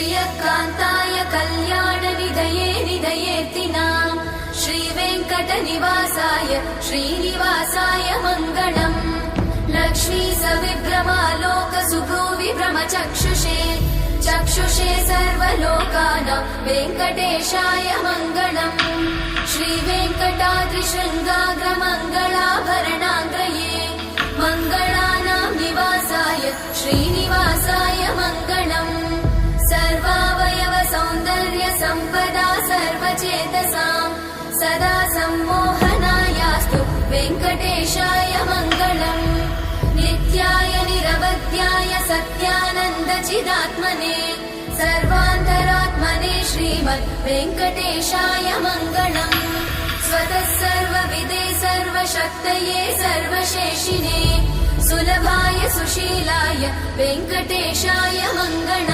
श्रियकान्ताय कल्याणनिधये निधयेऽर्तिनाम् श्रीवेङ्कटनिवासाय श्रीनिवासाय मङ्गलम् लक्ष्मी सविभ्रमालोकसुभ्रूविभ्रमचक्षुषे चक्षुषे सर्वलोकानां वेङ्कटेशाय मङ्गलम् श्रीवेङ्कटाद्रिशृङ्गाग्रमङ्गलाभरणाङ्गये मङ्गलानां निवासाय श्रीनिवासाय मङ्गलम् सर्वावयव सौन्दर्य सम्पदा सर्वचेतसां सदा सम्मोहनायास्तु वेङ्कटेशाय मङ्गलम् नित्याय निरवध्याय सत्यानन्दचिदात्मने सर्वान्तरात्मने श्रीमद् वेङ्कटेशाय मङ्गलम् स्वतः सर्वविदे सर्वशक्तये सर्वशेषिने सुलभाय सुशीलाय वेङ्कटेशाय मङ्गलम्।